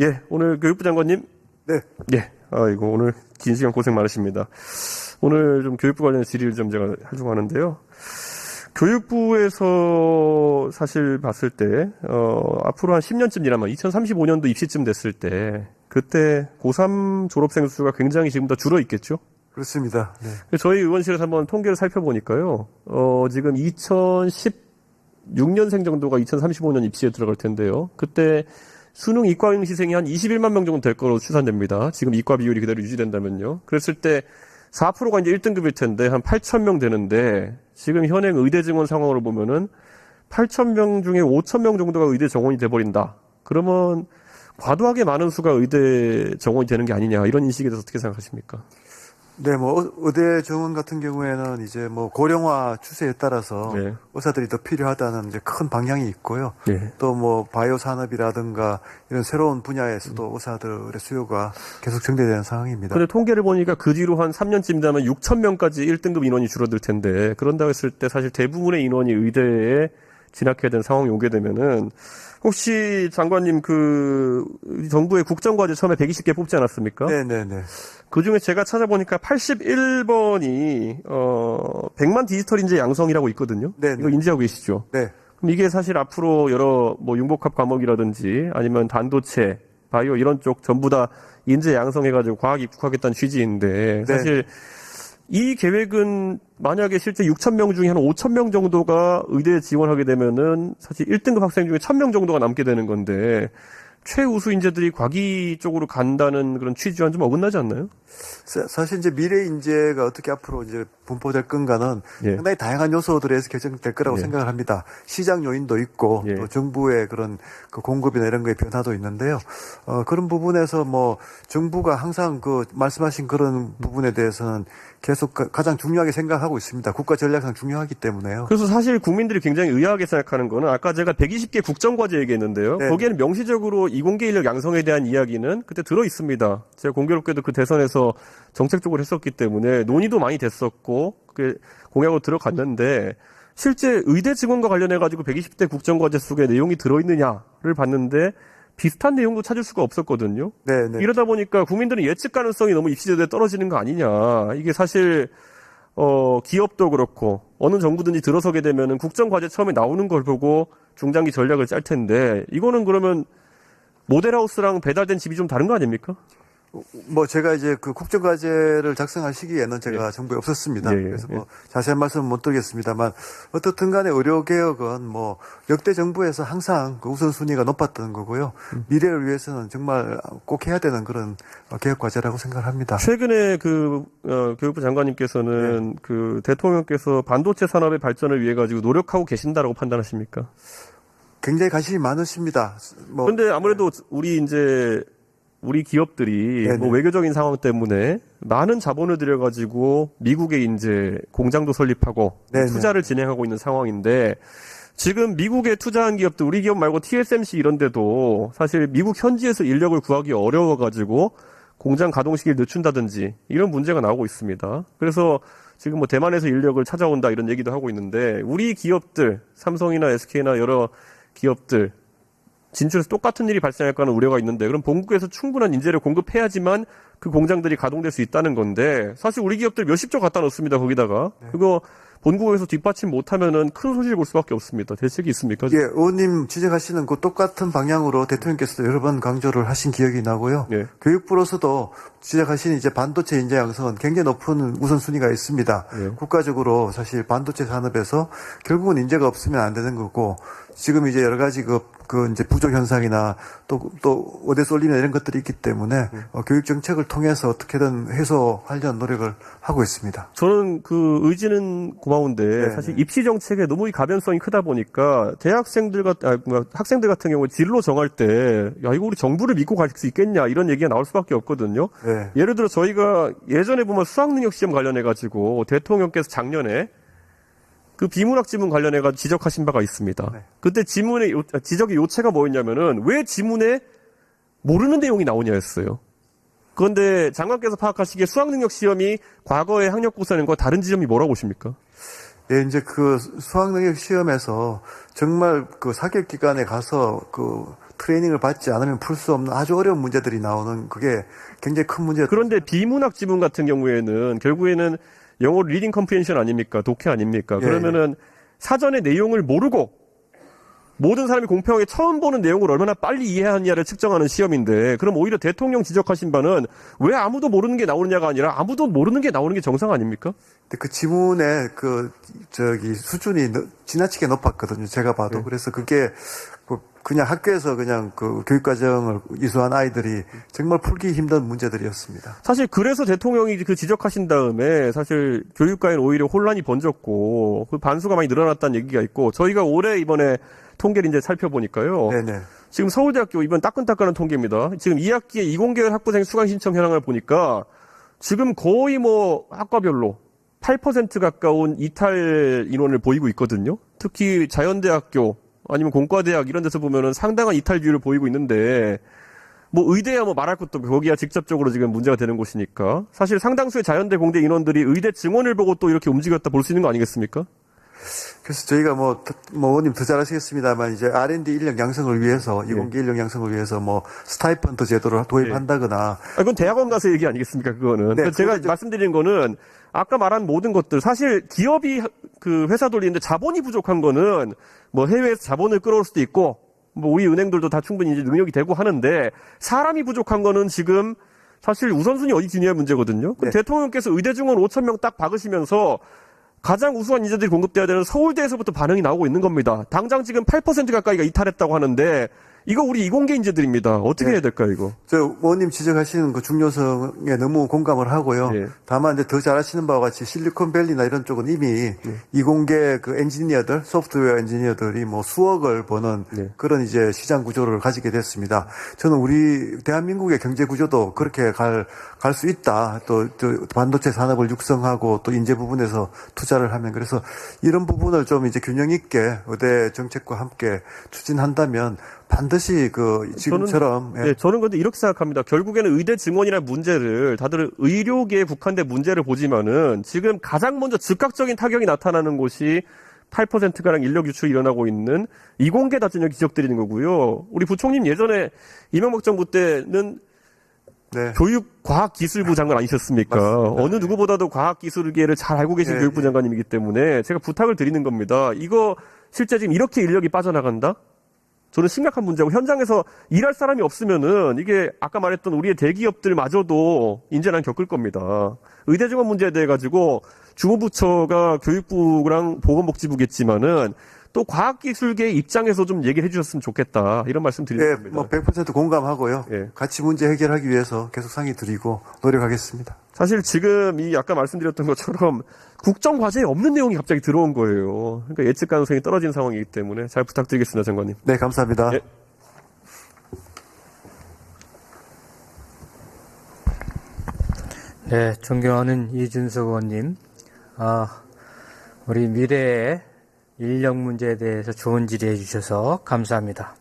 예, 오늘 교육부 장관님. 네. 예, 아이고, 오늘 긴 시간 고생 많으십니다. 오늘 좀 교육부 관련 질의를 좀 제가 하려고 하는데요. 교육부에서 사실 봤을 때, 앞으로 한 10년쯤 지나면 2035년도 입시쯤 됐을 때, 그때 고3 졸업생 수가 굉장히 지금 더 줄어 있겠죠? 그렇습니다. 네. 저희 의원실에서 한번 통계를 살펴보니까요, 지금 2016년생 정도가 2035년 입시에 들어갈 텐데요. 그때 수능 이과 응시생이 한 21만 명 정도 될 거로 추산됩니다. 지금 이과 비율이 그대로 유지된다면요. 그랬을 때 4%가 이제 1등급일 텐데 한 8천 명 되는데 지금 현행 의대 증원 상황으로 보면은 8천 명 중에 5천 명 정도가 의대 정원이 돼버린다. 그러면 과도하게 많은 수가 의대 정원이 되는 게 아니냐, 이런 인식에 대해서 어떻게 생각하십니까? 네, 의대 정원 같은 경우에는 이제 고령화 추세에 따라서 네. 의사들이 더 필요하다는 이제 큰 방향이 있고요. 네. 또 바이오 산업이라든가 이런 새로운 분야에서도 의사들의 수요가 계속 증대되는 상황입니다. 근데 통계를 보니까 그 뒤로 한 3년쯤 되면 6천 명까지 1등급 인원이 줄어들 텐데, 그런다고 했을 때 사실 대부분의 인원이 의대에 진학해야 되는 상황이 오게 되면은, 혹시 장관님 정부의 국정과제 처음에 120개 뽑지 않았습니까? 네네네. 그 중에 제가 찾아보니까 81번이 100만 디지털 인재 양성이라고 있거든요. 네네. 이거 인지하고 계시죠? 네. 그럼 이게 사실 앞으로 여러 융복합 과목이라든지 아니면 반도체, 바이오 이런 쪽 전부 다 인재 양성해가지고 과학 입국하겠다는 취지인데, 사실 이 계획은 만약에 실제 6천 명 중에 한 5천 명 정도가 의대에 지원하게 되면은 사실 1등급 학생 중에 1,000명 정도가 남게 되는 건데, 최우수 인재들이 과기 쪽으로 간다는 그런 취지와는 좀 어긋나지 않나요? 사실 이제 미래 인재가 어떻게 앞으로 이제 분포될 건가는 상당히 다양한 요소들에서 결정될 거라고 생각을 합니다. 시장 요인도 있고 또 정부의 그런 공급이나 이런 거의 변화도 있는데요. 그런 부분에서 정부가 항상 말씀하신 그런 부분에 대해서는 계속 가장 중요하게 생각하고 있습니다. 국가 전략상 중요하기 때문에요. 그래서 사실 국민들이 굉장히 의아하게 생각하는 거는, 아까 제가 120개 국정과제 얘기했는데요. 네. 거기에는 명시적으로 이공계 인력 양성에 대한 이야기는 그때 들어 있습니다. 제가 공교롭게도 그 대선에서 정책적으로 했었기 때문에 논의도 많이 됐었고, 그게 공약으로 들어갔는데, 실제 의대 증원과 관련해가지고 120대 국정과제 속에 내용이 들어있느냐를 봤는데 비슷한 내용도 찾을 수가 없었거든요. 네네. 이러다 보니까 국민들은 예측 가능성이 너무 입시제도에 떨어지는 거 아니냐. 이게 사실 기업도 그렇고 어느 정부든지 들어서게 되면은 국정과제 처음에 나오는 걸 보고 중장기 전략을 짤 텐데, 이거는 그러면 모델하우스랑 배달된 집이 좀 다른 거 아닙니까? 제가 이제 국정과제를 작성할 시기에는 제가 정부에 없었습니다. 그래서 자세한 말씀은 못 드리겠습니다만, 어떻든 간에 의료개혁은 역대 정부에서 항상 우선순위가 높았던 거고요. 미래를 위해서는 정말 꼭 해야 되는 그런 개혁과제라고 생각합니다. 최근에 교육부 장관님께서는 대통령께서 반도체 산업의 발전을 위해 가지고 노력하고 계신다라고 판단하십니까? 굉장히 관심이 많으십니다. 근데 아무래도 우리 기업들이 외교적인 상황 때문에 많은 자본을 들여가지고 미국에 이제 공장도 설립하고 투자를 진행하고 있는 상황인데, 지금 미국에 투자한 기업들, 우리 기업 말고 TSMC 이런 데도 사실 미국 현지에서 인력을 구하기 어려워가지고 공장 가동시기를 늦춘다든지 이런 문제가 나오고 있습니다. 그래서 지금 대만에서 인력을 찾아온다 이런 얘기도 하고 있는데, 우리 기업들, 삼성이나 SK나 여러 기업들 진출해서 똑같은 일이 발생할까 하는 우려가 있는데, 그럼 본국에서 충분한 인재를 공급해야지만 그 공장들이 가동될 수 있다는 건데, 사실 우리 기업들 몇십조 갖다 놓습니다, 거기다가. 그거 본국에서 뒷받침 못하면은 큰 손실 볼 수밖에 없습니다. 대책이 있습니까? 예, 의원님 지적하시는 똑같은 방향으로 대통령께서도 여러 번 강조를 하신 기억이 나고요. 교육부로서도 지적하신 이제 반도체 인재 양성은 굉장히 높은 우선순위가 있습니다. 국가적으로 사실 반도체 산업에서 결국은 인재가 없으면 안 되는 거고, 지금 이제 여러 가지 이제 부족 현상이나 또 의대 쏠림이나 이런 것들이 있기 때문에 교육 정책을 통해서 어떻게든 해소하려는 노력을 하고 있습니다. 저는 의지는 고마운데 사실 입시 정책에 너무 이 가변성이 크다 보니까 학생들 같은 경우 진로 정할 때, 이거 우리 정부를 믿고 갈 수 있겠냐 이런 얘기가 나올 수밖에 없거든요. 예를 들어 저희가 예전에 보면 수학능력 시험 관련해 가지고 대통령께서 작년에 비문학 지문 관련해가지고 지적하신 바가 있습니다. 그때 지적의 요체가 뭐였냐면은, 왜 지문에 모르는 내용이 나오냐였어요. 그런데 장관께서 파악하시기에 수학능력 시험이 과거의 학력고사는과 다른 지점이 뭐라고 보십니까? 예, 이제 수학능력 시험에서 정말 사격 기관에 가서 트레이닝을 받지 않으면 풀 수 없는 아주 어려운 문제들이 나오는 그게 굉장히 큰 문제예요. 그런데 비문학 지문 같은 경우에는 결국에는 영어 리딩 컴프리hen션 아닙니까? 독해 아닙니까? 그러면은 사전의 내용을 모르고 모든 사람이 공평하게 처음 보는 내용을 얼마나 빨리 이해하느냐를 측정하는 시험인데, 그럼 오히려 대통령 지적하신 바는 왜 아무도 모르는 게 나오느냐가 아니라 아무도 모르는 게 나오는 게 정상 아닙니까? 근데 그 지문의 수준이 지나치게 높았거든요. 제가 봐도. 그래서 그게 그냥 학교에서 그냥 그 교육과정을 이수한 아이들이 정말 풀기 힘든 문제들이었습니다. 사실 그래서 대통령이 그 지적하신 다음에 사실 교육과에는 오히려 혼란이 번졌고 그 반수가 많이 늘어났다는 얘기가 있고, 저희가 올해 이번에 통계를 이제 살펴보니까요. 네네. 지금 서울대학교 이번 따끈따끈한 통계입니다. 지금 2학기에 이공계열 학부생 수강 신청 현황을 보니까 지금 거의 뭐 학과별로 8% 가까운 이탈 인원을 보이고 있거든요. 특히 자연대학교 아니면 공과대학 이런 데서 보면은 상당한 이탈 비율을 보이고 있는데, 뭐 의대야 뭐 말할 것도 없고 거기야 직접적으로 지금 문제가 되는 곳이니까 사실 상당수의 자연대 공대 인원들이 의대 증원을 보고 또 이렇게 움직였다 볼 수 있는 거 아니겠습니까? 그래서 저희가 의원님 더 잘하시겠습니다만, 이제 R&D 인력 양성을 위해서, 이공계 인력 양성을 위해서 스타이펀드 제도를 도입한다거나. 그건 대학원 가서 얘기 아니겠습니까, 그거는. 네, 제가 말씀드린 거는 아까 말한 모든 것들, 사실 기업이 그 회사 돌리는데 자본이 부족한 거는 뭐 해외에서 자본을 끌어올 수도 있고, 뭐 우리 은행들도 다 충분히 이제 능력이 되고 하는데, 사람이 부족한 거는 지금 사실 우선순위 어디 지냐의 문제거든요. 네. 대통령께서 의대 증원 5,000명 딱 박으시면서 가장 우수한 인재들이 공급돼야 되는 서울대에서부터 반응이 나오고 있는 겁니다. 당장 지금 8% 가까이가 이탈했다고 하는데 이거 우리 이공계 인재들입니다. 어떻게 해야 될까요, 이거? 의원님 지적하시는 그 중요성에 너무 공감을 하고요. 다만 이제 더 잘하시는 바와 같이 실리콘밸리나 이런 쪽은 이미 이공계 그 엔지니어들, 소프트웨어 엔지니어들이 뭐 수억을 버는 그런 이제 시장 구조를 가지게 됐습니다. 저는 우리 대한민국의 경제 구조도 그렇게 갈 수 있다. 또 반도체 산업을 육성하고 또 인재 부분에서 투자를 하면, 그래서 이런 부분을 좀 이제 균형 있게 의대 정책과 함께 추진한다면 반드시 지금처럼. 저는 근데 이렇게 생각합니다. 결국에는 의대 증원이라는 문제를 다들 의료계에 국한된 문제를 보지만은 지금 가장 먼저 즉각적인 타격이 나타나는 곳이 8%가량 인력 유출이 일어나고 있는 이공계다 저는 지적드리는 거고요. 우리 부총님 예전에 이명박 정부 때는 교육과학기술부 장관 아니셨습니까? 맞습니다. 어느 누구보다도 과학기술계를 잘 알고 계신 교육부 장관님이기 때문에 제가 부탁을 드리는 겁니다. 이거 실제 지금 이렇게 인력이 빠져나간다? 저는 심각한 문제고, 현장에서 일할 사람이 없으면은 이게 아까 말했던 우리의 대기업들마저도 인재난 겪을 겁니다. 의대 증원 문제에 대해 가지고 주무부처가 교육부랑 보건복지부겠지만은 또 과학기술계 입장에서 좀 얘기를 해주셨으면 좋겠다, 이런 말씀 드리는 겁니다. 100% 공감하고요. 같이 문제 해결하기 위해서 계속 상의 드리고 노력하겠습니다. 사실 지금 이 아까 말씀드렸던 것처럼 국정과제에 없는 내용이 갑자기 들어온 거예요. 그러니까 예측 가능성이 떨어진 상황이기 때문에 잘 부탁드리겠습니다, 장관님. 네, 감사합니다. 네, 존경하는 이준석 의원님, 우리 미래의 인력 문제에 대해서 좋은 질의해 주셔서 감사합니다.